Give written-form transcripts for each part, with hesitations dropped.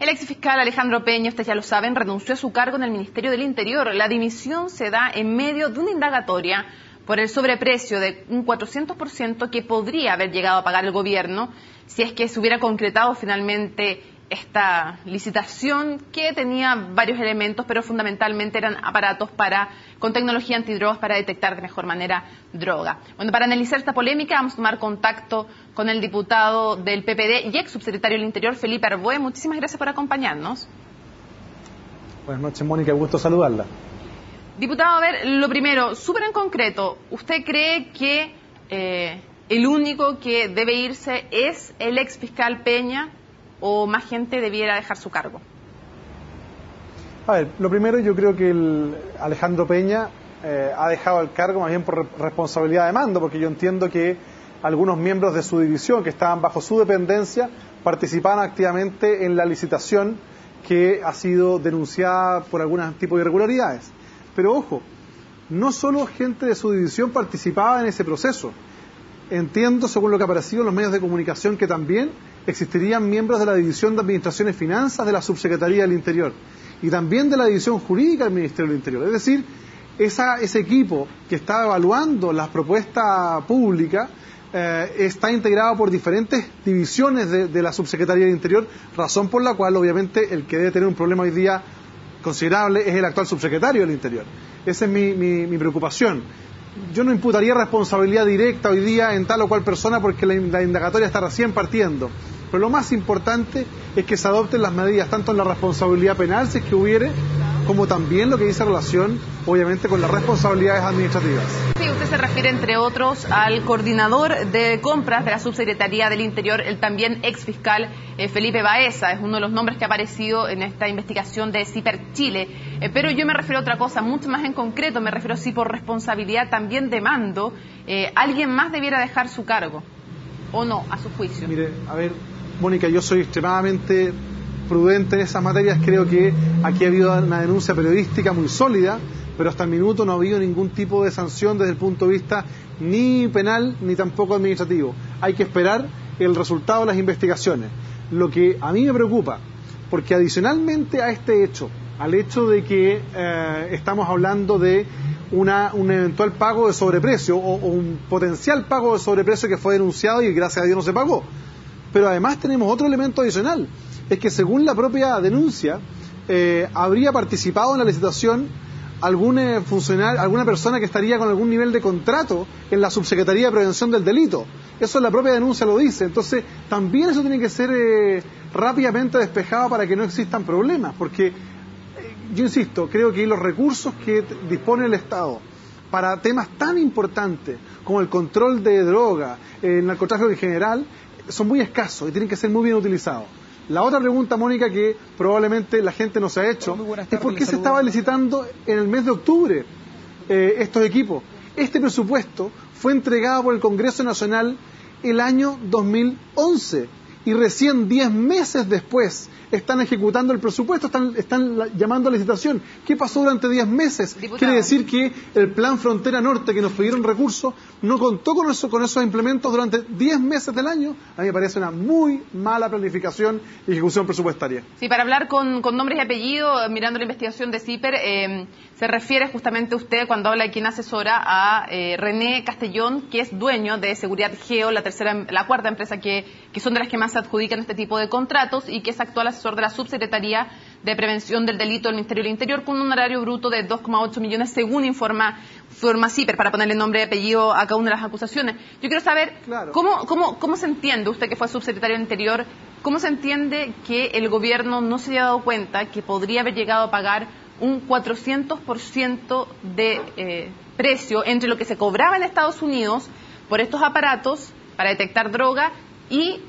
El exfiscal Alejandro Peña, ustedes ya lo saben, renunció a su cargo en el Ministerio del Interior. La dimisión se da en medio de una indagatoria por el sobreprecio de un 400% que podría haber llegado a pagar el gobierno si es que se hubiera concretado finalmente esta licitación, que tenía varios elementos, pero fundamentalmente eran aparatos con tecnología antidrogas para detectar de mejor manera droga. Bueno, para analizar esta polémica vamos a tomar contacto con el diputado del PPD y ex subsecretario del Interior, Felipe Arboe. Muchísimas gracias por acompañarnos. Buenas noches, Mónica, gusto saludarla. Diputado, a ver, lo primero, súper en concreto, ¿usted cree que el único que debe irse es el ex fiscal Peña o más gente debiera dejar su cargo? A ver, lo primero, yo creo que Alejandro Peña ha dejado el cargo más bien por responsabilidad de mando, porque yo entiendo que algunos miembros de su división que estaban bajo su dependencia participaban activamente en la licitación que ha sido denunciada por algún tipo de irregularidades. Pero ojo, no solo gente de su división participaba en ese proceso. Entiendo, según lo que ha aparecido en los medios de comunicación, que también existirían miembros de la División de Administración y Finanzas de la Subsecretaría del Interior y también de la División Jurídica del Ministerio del Interior. Es decir, ese equipo que está evaluando las propuestas públicas está integrado por diferentes divisiones de la Subsecretaría del Interior, razón por la cual obviamente el que debe tener un problema hoy día considerable es el actual subsecretario del Interior. Esa es mi preocupación. Yo no imputaría responsabilidad directa hoy día en tal o cual persona porque la indagatoria está recién partiendo. Pero lo más importante es que se adopten las medidas, tanto en la responsabilidad penal, si es que hubiere, como también lo que dice relación, obviamente, con las responsabilidades administrativas. Sí, usted se refiere, entre otros, al coordinador de compras de la Subsecretaría del Interior, el también exfiscal Felipe Baeza. Es uno de los nombres que ha aparecido en esta investigación de CIPER Chile. Pero yo me refiero a otra cosa, mucho más en concreto. Me refiero, sí, por responsabilidad también de mando. ¿Alguien más debiera dejar su cargo o no, a su juicio? Mire, a ver, Mónica, yo soy extremadamente prudente en esas materias. Creo que aquí ha habido una denuncia periodística muy sólida, pero hasta el minuto no ha habido ningún tipo de sanción desde el punto de vista ni penal ni tampoco administrativo. Hay que esperar el resultado de las investigaciones. Lo que a mí me preocupa, porque adicionalmente a este hecho, al hecho de que estamos hablando de un eventual pago de sobreprecio o un potencial pago de sobreprecio que fue denunciado y gracias a Dios no se pagó. Pero además tenemos otro elemento adicional, es que según la propia denuncia, habría participado en la licitación algún funcionario, alguna persona que estaría con algún nivel de contrato en la Subsecretaría de Prevención del Delito. Eso la propia denuncia lo dice. Entonces, también eso tiene que ser rápidamente despejado para que no existan problemas, porque, yo insisto, creo que los recursos que dispone el Estado para temas tan importantes como el control de droga, el narcotráfico en general, son muy escasos y tienen que ser muy bien utilizados. La otra pregunta, Mónica, que probablemente la gente no se ha hecho, es por qué se estaba licitando en el mes de octubre estos equipos. Este presupuesto fue entregado por el Congreso Nacional el año 2011 y recién 10 meses después están ejecutando el presupuesto, están llamando a licitación. ¿Qué pasó durante 10 meses? Diputado. Quiere decir que el Plan Frontera Norte, que nos pidieron recursos, no contó con esos implementos durante 10 meses del año. A mí me parece una muy mala planificación y ejecución presupuestaria. Sí, para hablar con nombres y apellidos, mirando la investigación de CIPER, se refiere justamente usted, cuando habla de quien asesora, a René Castellón, que es dueño de Seguridad Geo, la cuarta empresa que son de las que más se adjudican este tipo de contratos y que es actual asesor de la Subsecretaría de Prevención del Delito del Ministerio del Interior, con un honorario bruto de 2,8 millones, según informa CIPER, para ponerle nombre y apellido a cada una de las acusaciones. Yo quiero saber, claro, ¿cómo se entiende, usted que fue subsecretario del Interior, cómo se entiende que el gobierno no se haya dado cuenta que podría haber llegado a pagar un 400% de precio entre lo que se cobraba en Estados Unidos por estos aparatos para detectar droga y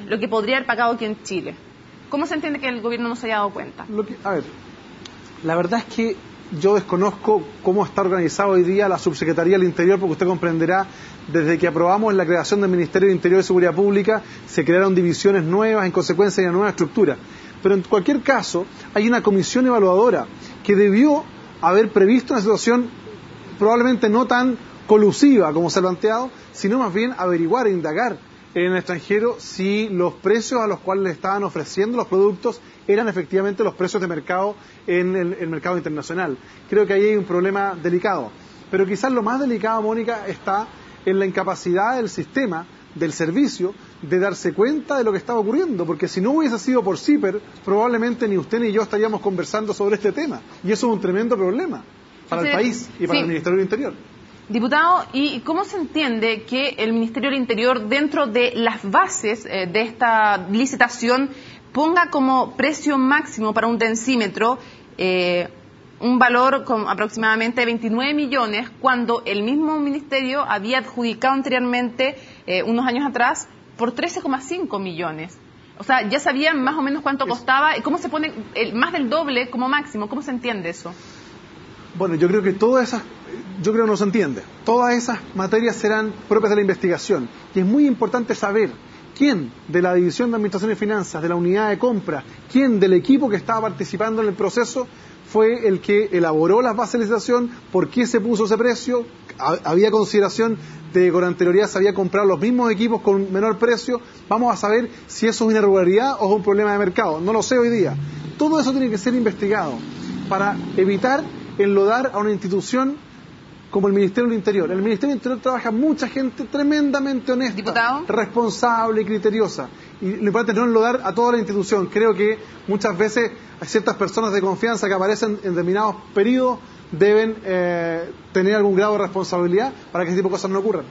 lo que podría haber pagado aquí en Chile? ¿Cómo se entiende que el gobierno no se haya dado cuenta? A ver, la verdad es que yo desconozco cómo está organizada hoy día la Subsecretaría del Interior, porque usted comprenderá, desde que aprobamos la creación del Ministerio de Interior y Seguridad Pública, se crearon divisiones nuevas, en consecuencia de una nueva estructura. Pero en cualquier caso, hay una comisión evaluadora que debió haber previsto una situación probablemente no tan colusiva como se ha planteado, sino más bien averiguar e indagar en el extranjero si los precios a los cuales le estaban ofreciendo los productos eran efectivamente los precios de mercado en el mercado internacional. Creo que ahí hay un problema delicado. Pero quizás lo más delicado, Mónica, está en la incapacidad del sistema, del servicio, de darse cuenta de lo que estaba ocurriendo, porque si no hubiese sido por CIPER, probablemente ni usted ni yo estaríamos conversando sobre este tema. Y eso es un tremendo problema para el país y para el Ministerio del Interior. Diputado, ¿y cómo se entiende que el Ministerio del Interior, dentro de las bases de esta licitación, ponga como precio máximo para un densímetro un valor con aproximadamente 29 millones, cuando el mismo Ministerio había adjudicado anteriormente, unos años atrás, por 13,5 millones? O sea, ya sabían más o menos cuánto costaba, y cómo se pone más del doble como máximo. ¿Cómo se entiende eso? Bueno, yo creo que no se entiende. Todas esas materias serán propias de la investigación. Y es muy importante saber quién de la División de Administración y Finanzas, de la unidad de compra, quién del equipo que estaba participando en el proceso fue el que elaboró las bases de licitación, por qué se puso ese precio, había consideración de que con anterioridad se había comprado los mismos equipos con menor precio. Vamos a saber si eso es una irregularidad o es un problema de mercado. No lo sé hoy día. Todo eso tiene que ser investigado para evitar enlodar a una institución como el Ministerio del Interior. En el Ministerio del Interior trabaja mucha gente tremendamente honesta, ¿Diputado? responsable y criteriosa. Y lo importante es no enlodar a toda la institución. Creo que muchas veces hay ciertas personas de confianza que aparecen en determinados periodos deben tener algún grado de responsabilidad para que ese tipo de cosas no ocurran.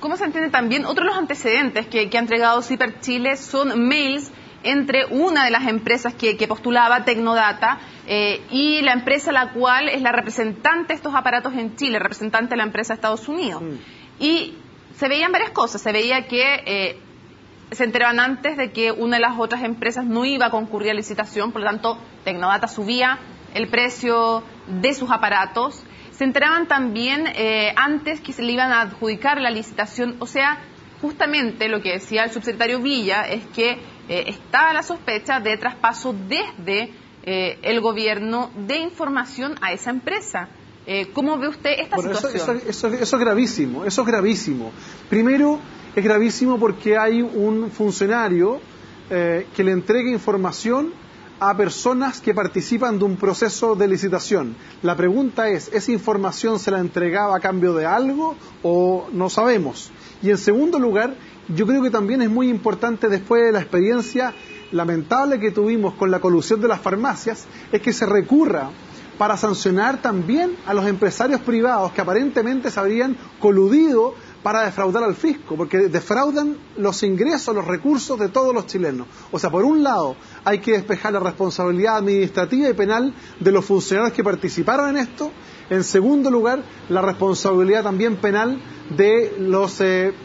¿Cómo se entiende también? Otro de los antecedentes que ha entregado CIPER Chile son mails entre una de las empresas que postulaba, Tecnodata, y la empresa la cual es la representante de estos aparatos en Chile, representante de la empresa de Estados Unidos. Y se veían varias cosas. Se veía que se enteraban antes de que una de las otras empresas no iba a concurrir a licitación, por lo tanto, Tecnodata subía el precio de sus aparatos. Se enteraban también antes que se le iban a adjudicar la licitación. O sea, justamente lo que decía el subsecretario Villa es que estaba la sospecha de traspaso desde el gobierno de información a esa empresa. ¿Cómo ve usted esta situación? Eso es gravísimo, eso es gravísimo. Primero, es gravísimo porque hay un funcionario que le entrega información a personas que participan de un proceso de licitación. La pregunta es, ¿esa información se la entregaba a cambio de algo o no sabemos? Y en segundo lugar, yo creo que también es muy importante, después de la experiencia lamentable que tuvimos con la colusión de las farmacias, es que se recurra para sancionar también a los empresarios privados que aparentemente se habrían coludido para defraudar al fisco, porque defraudan los ingresos, los recursos de todos los chilenos. O sea, por un lado, hay que despejar la responsabilidad administrativa y penal de los funcionarios que participaron en esto. En segundo lugar, la responsabilidad también penal de los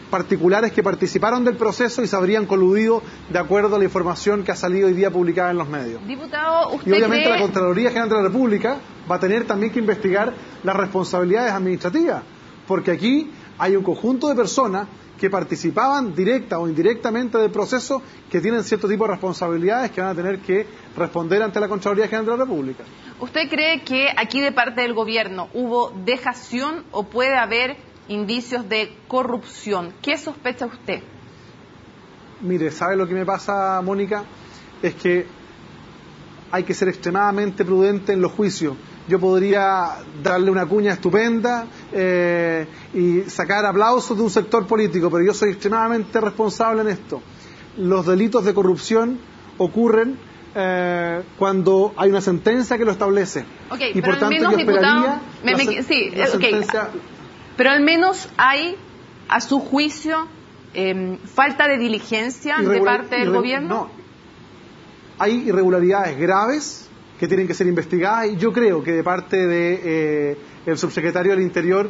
particulares que participaron del proceso y se habrían coludido de acuerdo a la información que ha salido hoy día publicada en los medios. Diputado, ¿usted y obviamente cree... la Contraloría General de la República va a tener también que investigar las responsabilidades administrativas, porque aquí hay un conjunto de personas que participaban directa o indirectamente del proceso que tienen cierto tipo de responsabilidades que van a tener que responder ante la Contraloría General de la República. ¿Usted cree que aquí de parte del gobierno hubo dejación o puede haber indicios de corrupción? ¿Qué sospecha usted? Mire, ¿sabe lo que me pasa, Mónica? Es que hay que ser extremadamente prudente en los juicios. Yo podría darle una cuña estupenda y sacar aplausos de un sector político, pero yo soy extremadamente responsable en esto. Los delitos de corrupción ocurren cuando hay una sentencia que lo establece. Okay, y por al tanto menos, yo esperaría diputado, pero al menos hay, a su juicio, falta de diligencia de parte del gobierno. No, hay irregularidades graves que tienen que ser investigadas y yo creo que de parte de el subsecretario del Interior,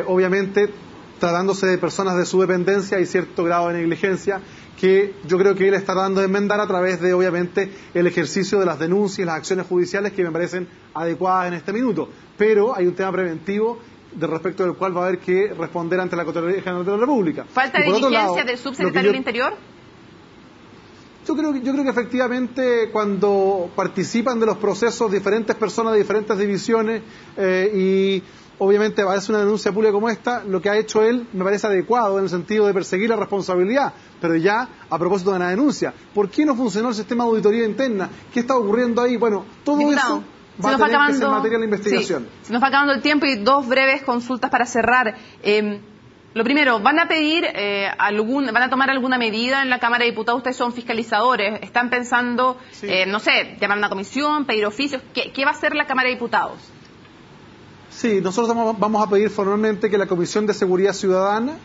obviamente tratándose de personas de su dependencia hay cierto grado de negligencia que yo creo que él está tratando de enmendar a través de obviamente el ejercicio de las denuncias y las acciones judiciales que me parecen adecuadas en este minuto, pero hay un tema preventivo de respecto del cual va a haber que responder ante la Contraloría General de la República. ¿Falta de diligencia del subsecretario del Interior? Yo creo que efectivamente cuando participan de los procesos diferentes personas de diferentes divisiones y obviamente aparece una denuncia pública como esta, lo que ha hecho él me parece adecuado en el sentido de perseguir la responsabilidad, pero ya a propósito de una denuncia. ¿Por qué no funcionó el sistema de auditoría interna? ¿Qué está ocurriendo ahí? Bueno, todo eso va a tener que ser materia de la investigación. Sí, se nos va acabando el tiempo y dos breves consultas para cerrar. Lo primero, ¿van a pedir van a tomar alguna medida en la Cámara de Diputados? Ustedes son fiscalizadores, ¿están pensando, no sé, llamar a una comisión, pedir oficios? ¿Qué va a hacer la Cámara de Diputados? Sí, nosotros vamos a pedir formalmente que la Comisión de Seguridad Ciudadana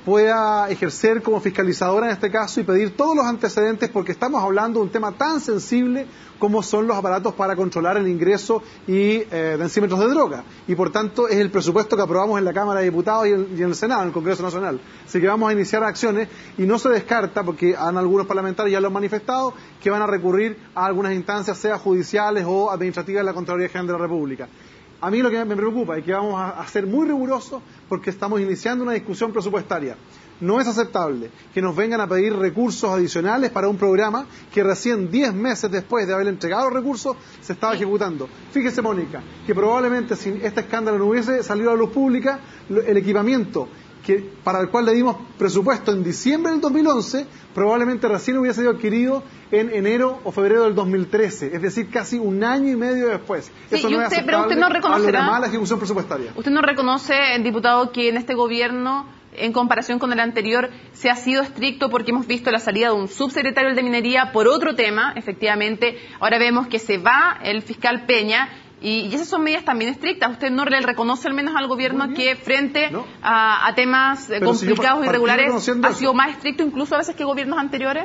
pueda ejercer como fiscalizadora en este caso y pedir todos los antecedentes, porque estamos hablando de un tema tan sensible como son los aparatos para controlar el ingreso y densímetros de droga. Y por tanto es el presupuesto que aprobamos en la Cámara de Diputados y en el Senado, en el Congreso Nacional. Así que vamos a iniciar acciones y no se descarta, porque algunos parlamentarios ya lo han manifestado, que van a recurrir a algunas instancias, sea judiciales o administrativas de la Contraloría General de la República. A mí lo que me preocupa es que vamos a ser muy rigurosos porque estamos iniciando una discusión presupuestaria. No es aceptable que nos vengan a pedir recursos adicionales para un programa que recién 10 meses después de haber entregado los recursos se estaba ejecutando. Fíjese, Mónica, que probablemente si este escándalo no hubiese salido a la luz pública, el equipamiento para el cual le dimos presupuesto en diciembre del 2011, probablemente recién hubiese sido adquirido en enero o febrero del 2013, es decir, casi un año y medio después. Sí, eso no es aceptable, pero usted no reconocerá, habla de mala ejecución presupuestaria. ¿Usted no reconoce, diputado, que en este gobierno, en comparación con el anterior, se ha sido estricto porque hemos visto la salida de un subsecretario de Minería por otro tema, efectivamente? Ahora vemos que se va el fiscal Peña. Y esas son medidas también estrictas. ¿Usted no le reconoce al menos al gobierno que frente a temas complicados y irregulares ha sido más estricto incluso a veces que gobiernos anteriores?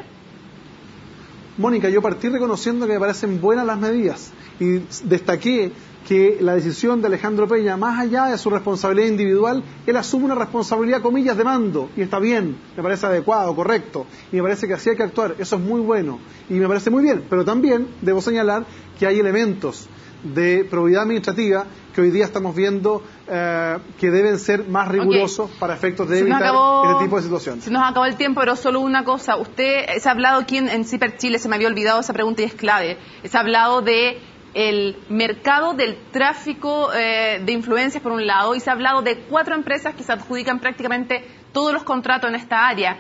Mónica, yo partí reconociendo que me parecen buenas las medidas y destaqué que la decisión de Alejandro Peña, más allá de su responsabilidad individual, él asume una responsabilidad, comillas, de mando, y está bien, me parece adecuado, correcto, y me parece que así hay que actuar, eso es muy bueno, y me parece muy bien, pero también debo señalar que hay elementos de probidad administrativa que hoy día estamos viendo que deben ser más rigurosos para efectos de evitar este tipo de situaciones. Se nos acabó el tiempo, pero solo una cosa. Se ha hablado aquí en CIPER Chile, se me había olvidado esa pregunta y es clave. Se ha hablado de el mercado del tráfico de influencias por un lado y se ha hablado de 4 empresas que se adjudican prácticamente todos los contratos en esta área.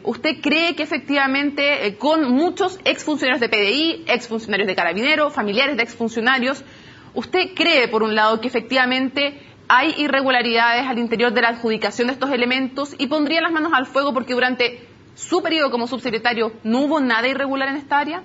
¿Usted cree que efectivamente con muchos exfuncionarios de PDI, exfuncionarios de Carabineros, familiares de exfuncionarios, usted cree por un lado que efectivamente hay irregularidades al interior de la adjudicación de estos elementos y pondría las manos al fuego porque durante su periodo como subsecretario no hubo nada irregular en esta área?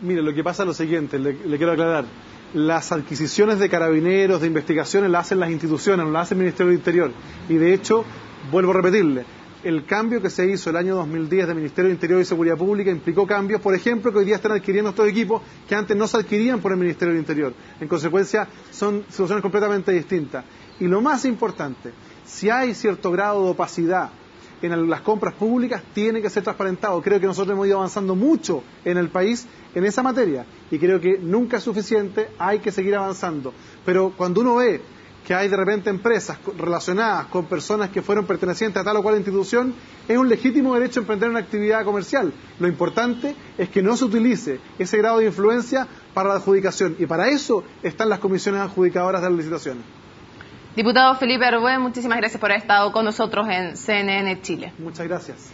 Mire, lo que pasa es lo siguiente, le quiero aclarar. Las adquisiciones de Carabineros, de investigaciones, las hacen las instituciones, no las hace el Ministerio del Interior. Y de hecho, vuelvo a repetirle, el cambio que se hizo el año 2010 del Ministerio del Interior y Seguridad Pública implicó cambios, por ejemplo, que hoy día están adquiriendo estos equipos que antes no se adquirían por el Ministerio del Interior. En consecuencia, son situaciones completamente distintas. Y lo más importante, si hay cierto grado de opacidad en las compras públicas, tiene que ser transparentado. Creo que nosotros hemos ido avanzando mucho en el país en esa materia y creo que nunca es suficiente, hay que seguir avanzando. Pero cuando uno ve que hay de repente empresas relacionadas con personas que fueron pertenecientes a tal o cual institución, es un legítimo derecho a emprender una actividad comercial. Lo importante es que no se utilice ese grado de influencia para la adjudicación y para eso están las comisiones adjudicadoras de las licitaciones. Diputado Felipe Arbue, muchísimas gracias por haber estado con nosotros en CNN Chile. Muchas gracias.